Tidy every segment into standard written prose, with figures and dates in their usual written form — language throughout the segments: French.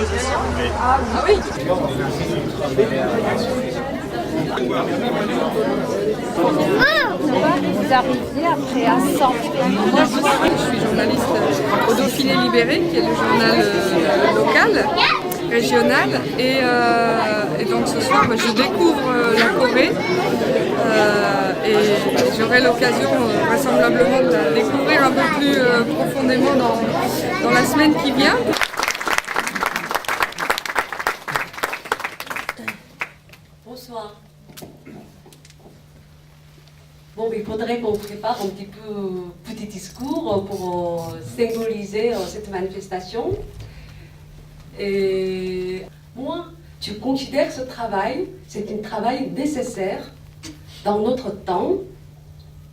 exposition. Ah oui. Vous arriviez après à 100. Moi, je suis journaliste au Dauphiné Libéré, qui est le journal local, régional. Et donc ce soir, je découvre la Corée. Et j'aurai l'occasion vraisemblablement de la découvrir un peu plus profondément dans la semaine qui vient. Bonsoir. Bon, il faudrait qu'on prépare un petit discours pour symboliser cette manifestation. Et moi, je considère ce travail, c'est un travail nécessaire dans notre temps,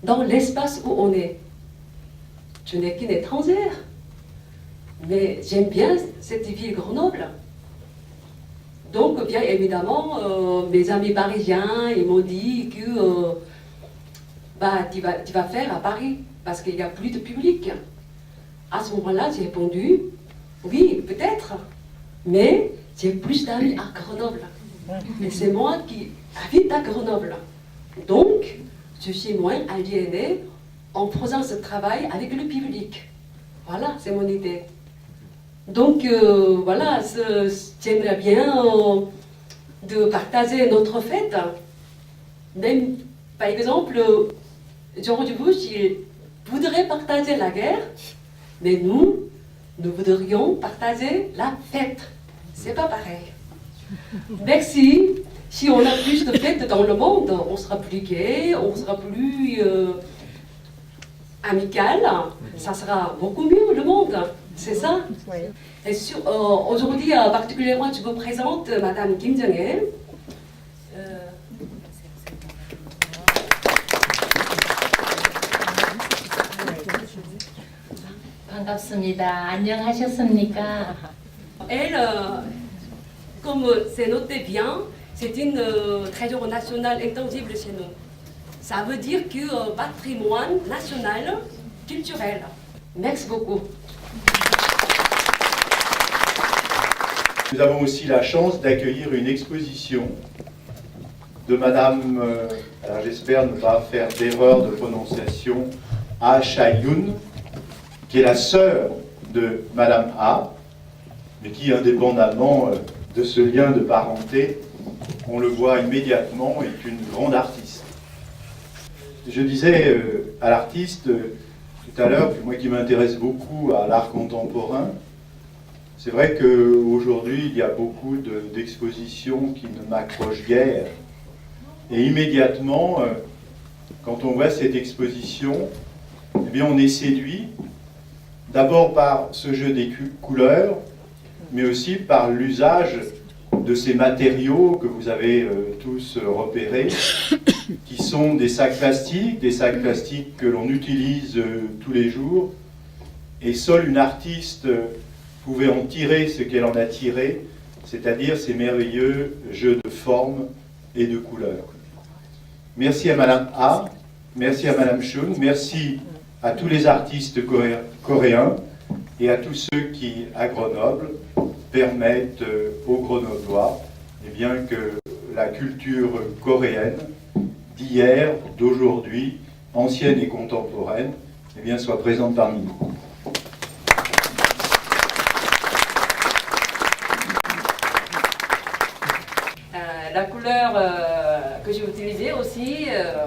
dans l'espace où on est. Je n'ai qu'une étrangère, mais j'aime bien cette ville Grenoble. Donc, bien évidemment, mes amis parisiens, ils m'ont dit que tu vas faire à Paris, parce qu'il n'y a plus de public. À ce moment-là, j'ai répondu, oui, peut-être, mais j'ai plus d'amis à Grenoble. Et c'est moi qui habite à Grenoble. Donc, je suis moins aliénée en faisant ce travail avec le public. Voilà, c'est mon idée. Donc, voilà, j'aimerais bien de partager notre fête. Même, par exemple, George Bush, il voudrait partager la guerre, mais nous voudrions partager la fête. C'est pas pareil. Merci. Si on a plus de fêtes dans le monde, on sera plus gai, on sera plus amical, ça sera beaucoup mieux le monde, c'est ça? Oui. Et aujourd'hui, particulièrement, je vous présente Madame Kim Jong-il. 반갑습니다. 안녕하셨습니까? Elle, comme c'est noté bien, c'est une trésor national intangible chez nous. Ça veut dire que patrimoine national culturel. Merci beaucoup. Nous avons aussi la chance d'accueillir une exposition de Madame, alors j'espère ne pas faire d'erreur de prononciation, Ah Cha-yoon, qui est la sœur de Madame A, mais qui, indépendamment de ce lien de parenté, on le voit immédiatement, est une grande artiste. Je disais à l'artiste tout à l'heure, moi qui m'intéresse beaucoup à l'art contemporain, c'est vrai qu'aujourd'hui il y a beaucoup d'expositions qui ne m'accrochent guère. Et immédiatement, quand on voit cette exposition, eh bien on est séduit, d'abord par ce jeu des couleurs, mais aussi par l'usage de ces matériaux que vous avez tous repérés, qui sont des sacs plastiques que l'on utilise tous les jours. Et seule une artiste pouvait en tirer ce qu'elle en a tiré, c'est-à-dire ces merveilleux jeux de formes et de couleurs. Merci à Madame A, merci à Madame Chun, merci à tous les artistes coréens et à tous ceux qui, à Grenoble, permettent aux Grenoblois eh bien, que la culture coréenne d'hier, d'aujourd'hui, ancienne et contemporaine, eh bien, soit présente parmi nous. La couleur que j'ai utilisée aussi,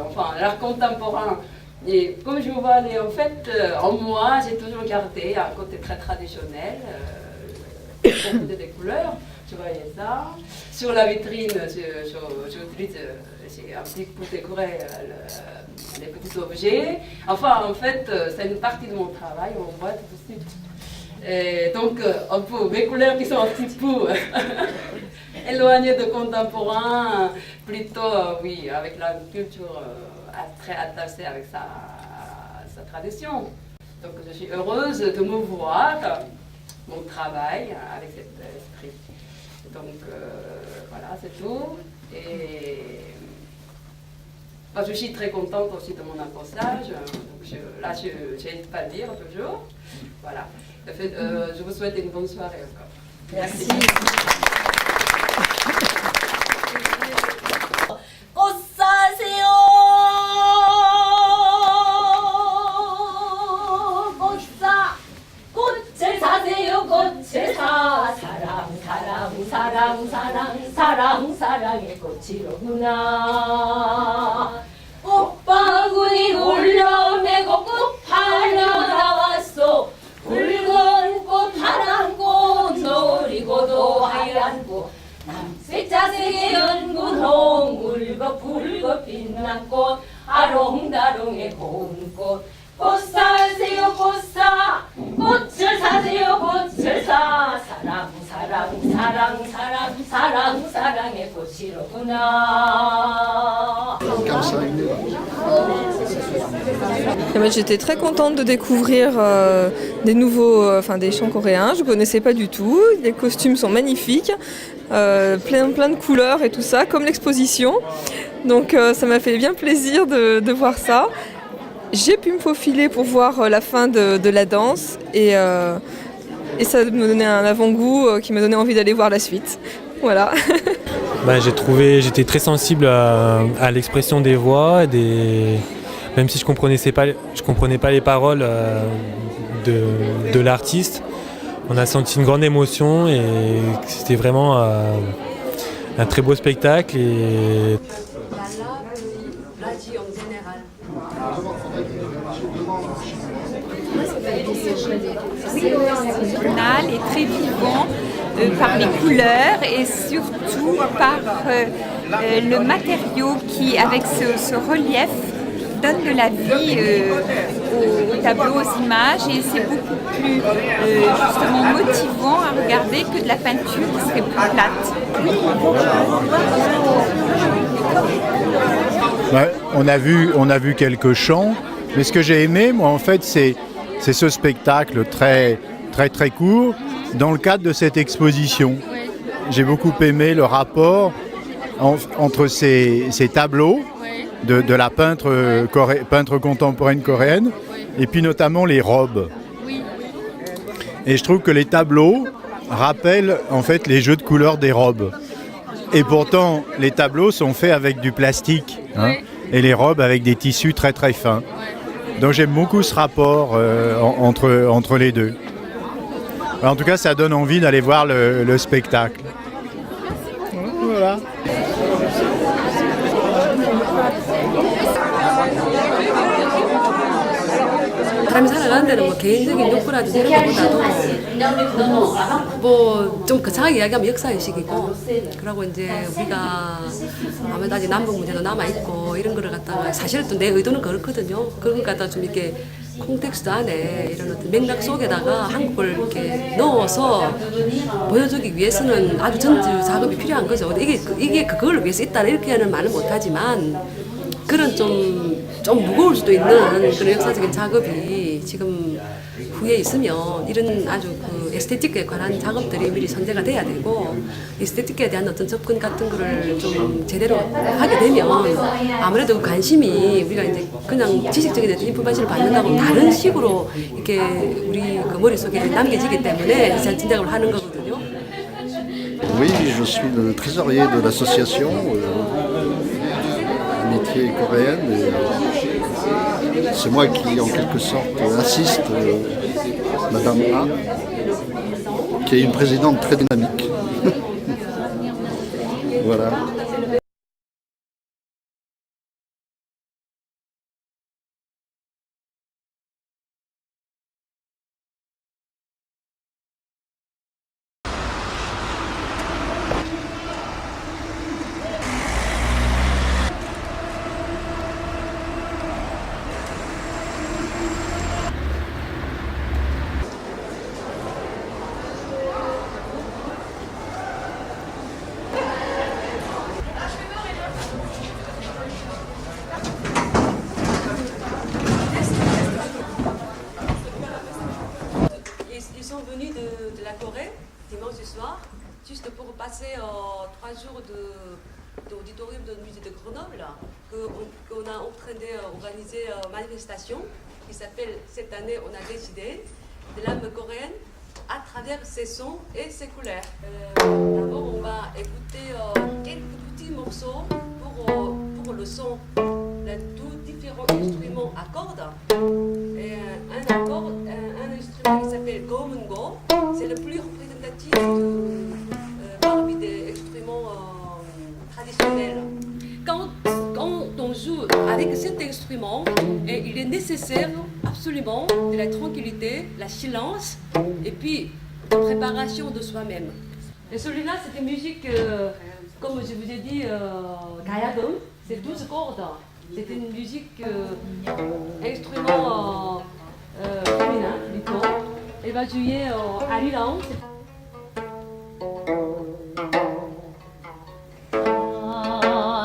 enfin l'art contemporain, et comme je vois, en fait, en moi, j'ai toujours gardé un côté très traditionnel, beaucoup de couleurs, tu voyais ça. Sur la vitrine, j'utilise un petit pour décorer les petits objets. Enfin, en fait, c'est une partie de mon travail, on voit tout de suite. Et donc, un peu, mes couleurs qui sont un petit peu éloignées de contemporain, plutôt, oui, avec la culture très attachée avec sa tradition. Donc, je suis heureuse de me voir mon travail avec cet esprit. Donc, voilà, c'est tout. Et je suis très contente aussi de mon accrochage. Là, je n'hésite pas à le dire toujours. Voilà. Je vous souhaite une bonne soirée encore. Merci. 사랑의 꽃이로구나. 꽃바구니 올려매고 꽃하려 나왔소. 붉은 꽃 파란 꽃 노리고도 하얀 꽃 남색자색의 연분 홍물고 붉고 빛난 꽃 아롱다롱의 고운 꽃. 꽃 사세요 꽃사 꽃을 사세요 꽃을 사. 사랑의 꽃이로구나. J'étais très contente de découvrir des nouveaux, des chants coréens. Je ne connaissais pas du tout. Les costumes sont magnifiques, plein de couleurs et tout ça, comme l'exposition. Donc ça m'a fait bien plaisir de voir ça. J'ai pu me faufiler pour voir la fin de la danse et ça me donnait un avant-goût qui m'a donné envie d'aller voir la suite. Voilà. J'étais très sensible à l'expression des voix, même si je comprenais pas les paroles de l'artiste. On a senti une grande émotion et c'était vraiment un très beau spectacle. Est très vivant par les couleurs et surtout par le matériau qui, avec ce relief, donne de la vie aux tableaux, aux images, et c'est beaucoup plus justement motivant à regarder que de la peinture qui serait plus plate. Ouais, on a vu quelques chants, mais ce que j'ai aimé, moi, en fait, c'est ce spectacle très court dans le cadre de cette exposition. J'ai beaucoup aimé le rapport entre ces tableaux de la peintre contemporaine coréenne et puis notamment les robes. Et je trouve que les tableaux rappellent en fait les jeux de couleurs des robes. Et pourtant, les tableaux sont faits avec du plastique, et les robes avec des tissus très fins. Donc j'aime beaucoup ce rapport entre les deux. En tout cas, ça donne envie d'aller voir le spectacle. Voilà. 사람이 살아가는 데는 뭐 개인적인 욕구라도 이런 것보다도 뭐 좀 거창하게 이야기하면 역사의식이고, 그러고 이제 우리가 아무래도 아직 남북 문제도 남아있고 이런 거를 갖다가 사실은 또 내 의도는 그렇거든요. 그런 걸 갖다가 좀 이렇게 콘텍스트 안에 이런 어떤 맥락 속에다가 한국을 이렇게 넣어서 보여주기 위해서는 아주 전주 작업이 필요한 거죠. 이게 그걸 위해서 있다 이렇게는 말은 못하지만 그런 좀 무거울 수도 있는 그런 역사적인 작업이 지금 후에 있으면 이런 아주 그 에스테틱에 관한 작업들이 미리 선제가 돼야 되고, 에스테틱에 대한 어떤 접근 같은 거를 좀 제대로 하게 되면 아무래도 관심이 우리가 이제 그냥 지식적인 어떤 인포메이션을 받는다고 다른 식으로 이렇게 우리 그 머릿속에 남겨지기 때문에 진작을 하는 거거든요. Oui, je suis le trésorier de l'association Amitié coréenne. C'est moi qui, en quelque sorte, assiste Madame A, qui est une présidente très dynamique. Voilà. Ils sont venus de la Corée dimanche soir, juste pour passer 3 jours d'auditorium de musée de Grenoble, qu'on a en train d'organiser une manifestation qui s'appelle, cette année on a décidé, de l'âme coréenne à travers ses sons et ses couleurs. D'abord, on va écouter quelques petits morceaux pour le son de tous différents instruments à cordes. Et un instrument qui s'appelle Gomungo, c'est le plus représentatif parmi des instruments traditionnels. Quand on joue avec cet instrument, il est nécessaire absolument de la tranquillité, la silence et puis la préparation de soi-même. Et celui-là, c'est une musique, comme je vous ai dit, Gayagum, c'est 12 cordes. C'est une musique, instrument féminin plutôt. Elle va jouer Ariran.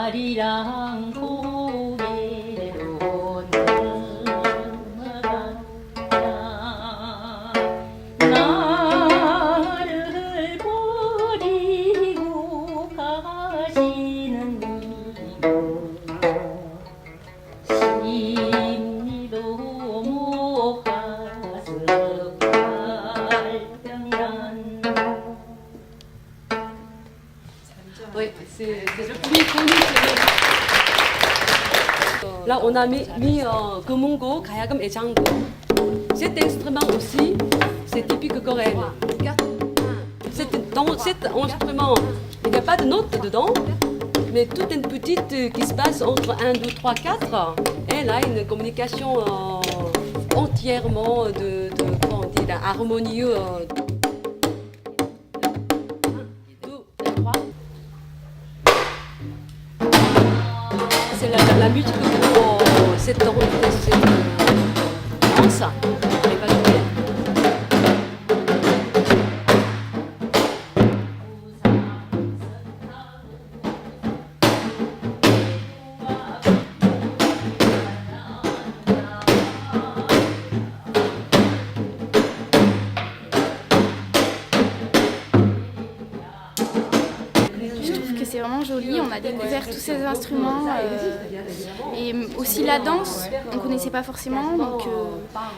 아리랑 고개로 넘어간다 나를 버리고 가시는 심리도 못 가서 발병이란 Oui, c'est le plus connu. Là, on a mis Gomungo, Gayagum et Django. Cet instrument aussi, c'est typique coréen. Dans cet instrument, il n'y a pas de notes dedans, mais toute une petite qui se passe entre 1, 2, 3, 4. Elle a une communication entièrement comment on dit, harmonieux. 1, 2, 3. C'est la musique pour cette danse. Elle va jouer. Je trouve que c'est vraiment joli, on a découvert tous ces instruments et aussi la danse, on ne connaissait pas forcément, donc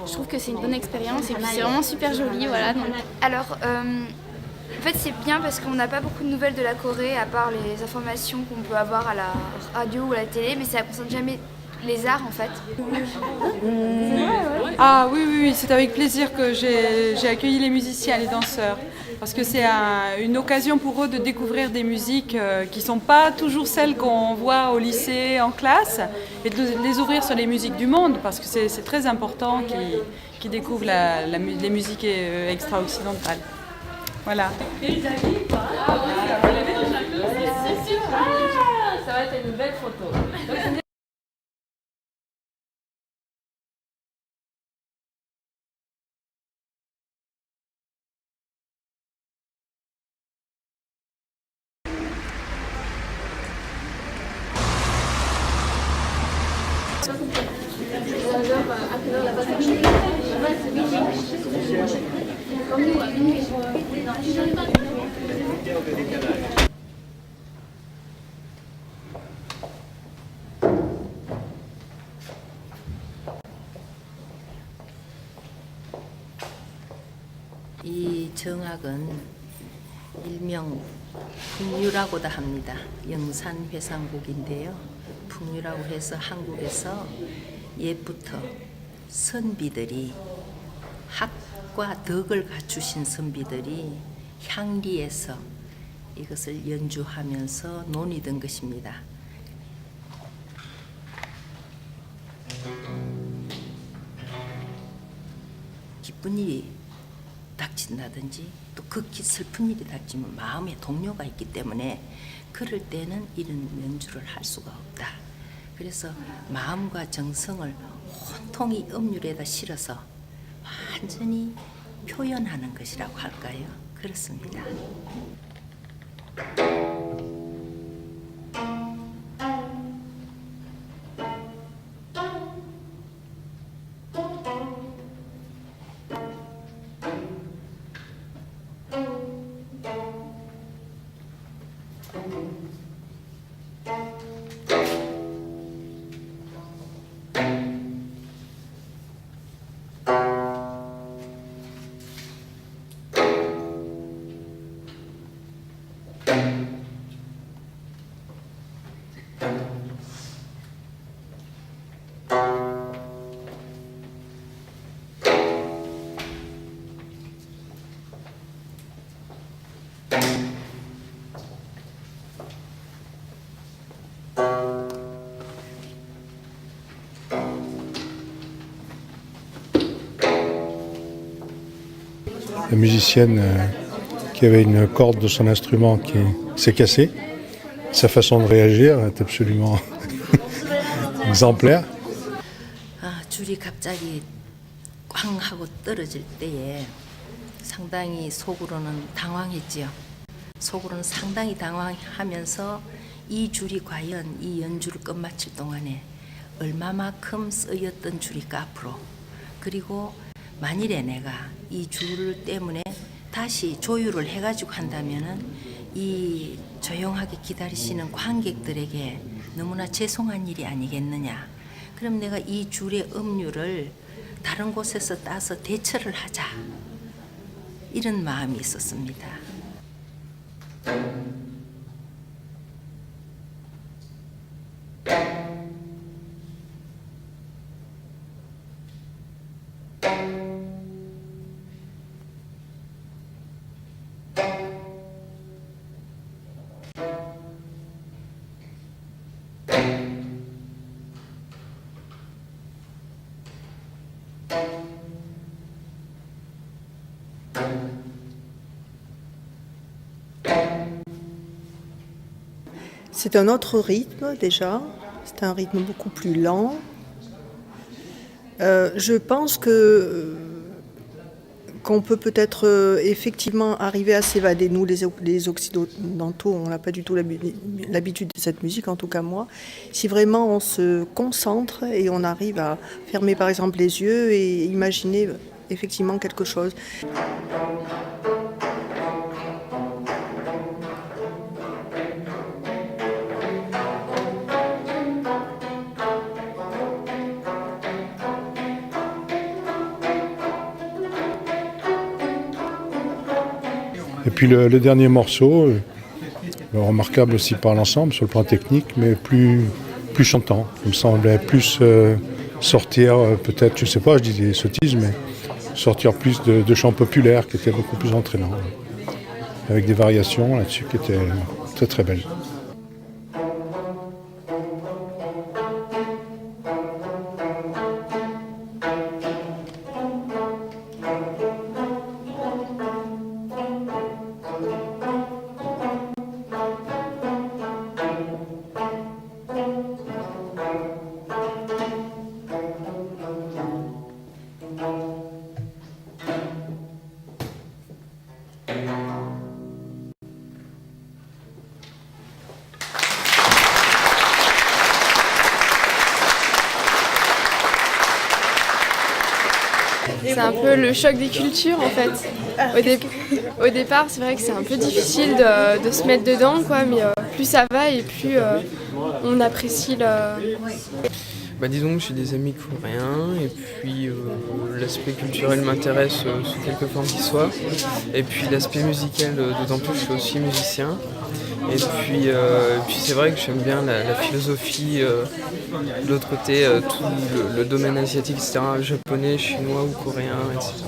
je trouve que c'est une bonne expérience et puis c'est vraiment super joli. Voilà, donc. Alors, en fait, c'est bien parce qu'on n'a pas beaucoup de nouvelles de la Corée, à part les informations qu'on peut avoir à la radio ou à la télé, mais ça ne concerne jamais les arts en fait. Ah oui, c'est avec plaisir que j'ai accueilli les musiciens, les danseurs. Parce que c'est une occasion pour eux de découvrir des musiques qui ne sont pas toujours celles qu'on voit au lycée, en classe, et de les ouvrir sur les musiques du monde, parce que c'est très important qu'ils découvrent les musiques extra-occidentales. Voilà. Ça va être une belle photo. 이 정악은 일명 풍류라고도 합니다. 영산회상곡인데요. 풍류라고 해서 한국에서 옛부터 선비들이 학과 덕을 갖추신 선비들이 향리에서 이것을 연주하면서 논의된 것입니다. 기쁜 일이 닥친다든지 또 극히 슬픈 일이 닥치면 마음에 동요가 있기 때문에 그럴 때는 이런 연주를 할 수가 없다. 그래서 마음과 정성을 온통이 음률에다 실어서 완전히 표현하는 것이라고 할까요? 그렇습니다. la musicienne qui avait une corde de son instrument qui s'est cassée. Sa façon de réagir est absolument exemplaire. 줄이 갑자기 꽝 하고 떨어질 때에 상당히 속으로는 당황했지요. 속으로는 상당히 당황하면서 이 줄이 과연 이 연주를 끝마칠 동안에 얼마만큼 쓰였던 줄일까 앞으로. 그리고 만일에 내가 이 줄 때문에 다시 조율을 해가지고 한다면은 이 조용하게 기다리시는 관객들에게 너무나 죄송한 일이 아니겠느냐. 그럼 내가 이 줄의 음률을 다른 곳에서 따서 대처를 하자. 이런 마음이 있었습니다. C'est un autre rythme déjà, c'est un rythme beaucoup plus lent. Je pense qu'on peut peut-être effectivement arriver à s'évader. Nous, les Occidentaux, on n'a pas du tout l'habitude de cette musique, en tout cas moi. Si vraiment on se concentre et on arrive à fermer par exemple les yeux et imaginer effectivement quelque chose. Et puis le dernier morceau, remarquable aussi par l'ensemble sur le plan technique, mais plus chantant. Il me semblait plus sortir, peut-être, je ne sais pas, je dis des sottises, mais sortir plus de chants populaires qui étaient beaucoup plus entraînants, avec des variations là-dessus qui étaient très très belles. C'est un peu le choc des cultures en fait. Au départ, c'est vrai que c'est un peu difficile de se mettre dedans, quoi, mais plus ça va et plus on apprécie Disons que j'ai des amis coréens et puis l'aspect culturel m'intéresse sous quelque forme qu'il soit. Et puis l'aspect musical, d'autant plus que je suis aussi musicien. Et puis c'est vrai que j'aime bien la philosophie, de l'autre côté, tout le domaine asiatique, etc., japonais, chinois ou coréen, etc.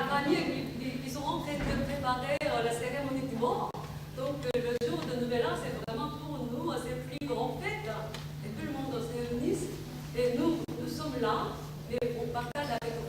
famille qui sont en train de préparer la cérémonie du mort. Donc le jour de Nouvelle Mais là, c'est vraiment pour nous, c'est plus grand fête. Et tout le monde se réunit. Et nous sommes là, et on partage avec vous.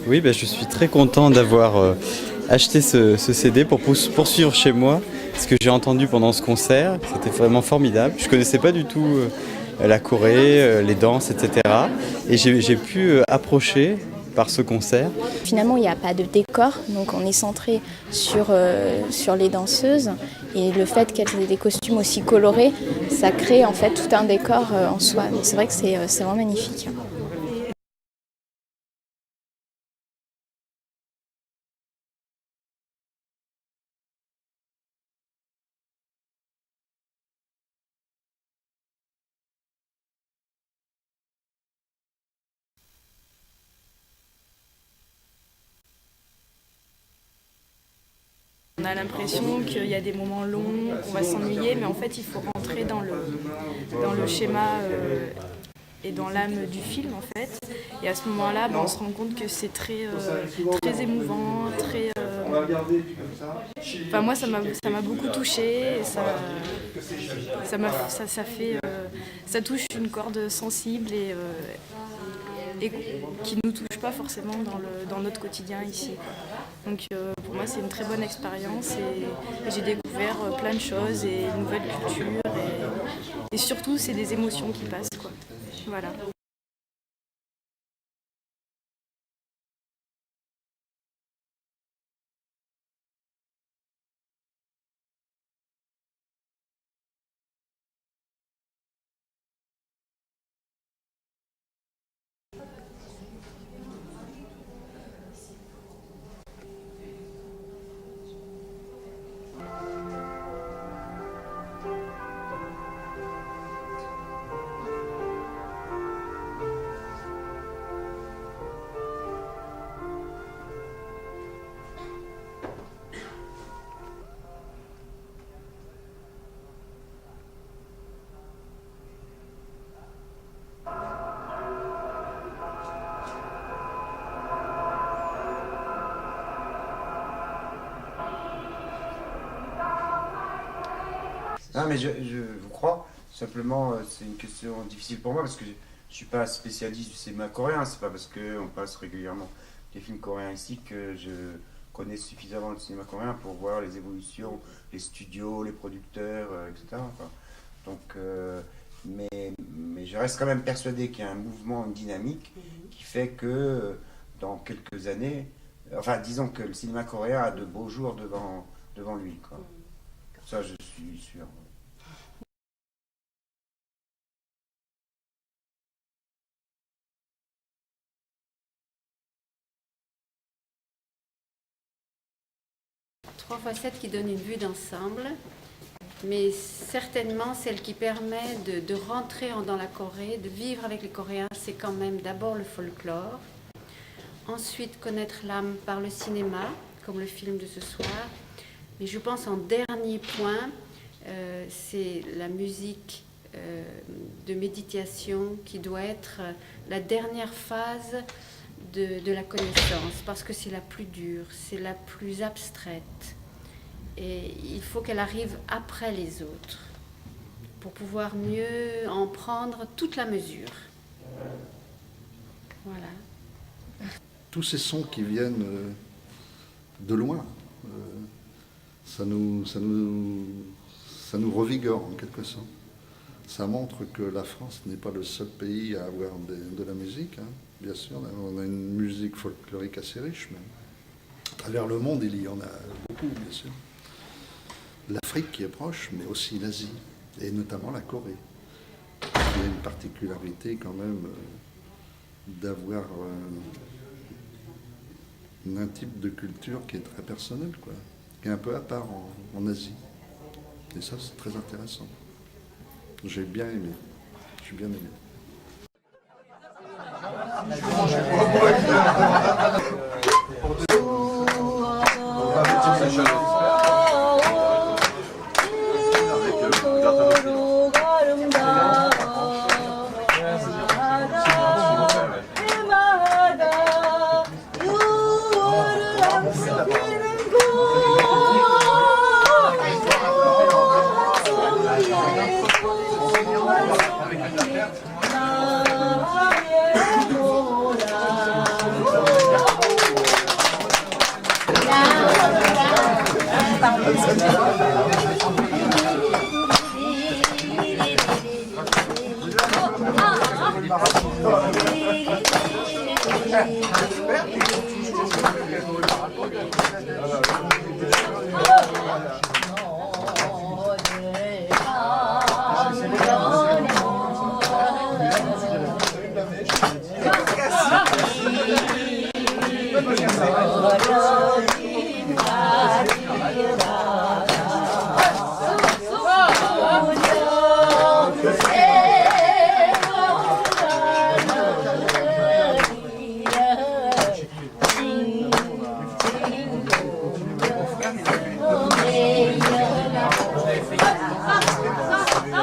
Oui, je suis très content d'avoir acheté ce CD pour poursuivre chez moi ce que j'ai entendu pendant ce concert. C'était vraiment formidable. Je ne connaissais pas du tout la Corée, les danses, etc. Et j'ai pu approcher par ce concert. Finalement, il n'y a pas de décor, donc on est centré sur les danseuses. Et le fait qu'elles aient des costumes aussi colorés, ça crée en fait tout un décor en soi. Donc c'est vrai que c'est vraiment magnifique. On a l'impression qu'il y a des moments longs, qu'on va s'ennuyer, mais en fait il faut rentrer dans le schéma et dans l'âme du film en fait. Et à ce moment-là, on se rend compte que c'est très émouvant, très... Enfin moi ça m'a beaucoup touchée, et ça touche une corde sensible et qui ne nous touche pas forcément dans notre quotidien ici, quoi. Donc pour moi c'est une très bonne expérience et j'ai découvert plein de choses et une nouvelle culture et surtout c'est des émotions qui passent, quoi. Voilà. Non, mais je vous crois. Simplement, c'est une question difficile pour moi parce que je ne suis pas spécialiste du cinéma coréen. C'est pas parce qu'on passe régulièrement des films coréens ici que je connais suffisamment le cinéma coréen pour voir les évolutions, les studios, les producteurs, etc. Enfin, donc, mais je reste quand même persuadé qu'il y a un mouvement, une dynamique qui fait que dans quelques années, enfin disons que le cinéma coréen a de beaux jours devant lui, quoi. Ça, je suis sûr. Trois facettes qui donnent une vue d'ensemble, mais certainement celle qui permet de rentrer dans la Corée, de vivre avec les Coréens, c'est quand même d'abord le folklore, ensuite connaître l'âme par le cinéma, comme le film de ce soir, mais je pense en dernier point, c'est la musique de méditation qui doit être la dernière phase de la connaissance, parce que c'est la plus dure, c'est la plus abstraite. Et il faut qu'elle arrive après les autres, pour pouvoir mieux en prendre toute la mesure. Voilà. Tous ces sons qui viennent de loin, ça nous revigore en quelque sorte. Ça montre que la France n'est pas le seul pays à avoir de la musique, hein. Bien sûr, on a une musique folklorique assez riche, même. À travers le monde, il y en a beaucoup, bien sûr. L'Afrique qui est proche, mais aussi l'Asie, et notamment la Corée. Il y a une particularité quand même d'avoir un type de culture qui est très personnel, quoi, qui est un peu à part en Asie. Et ça, c'est très intéressant. J'ai bien aimé. J'ai bien aimé.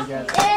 Yeah.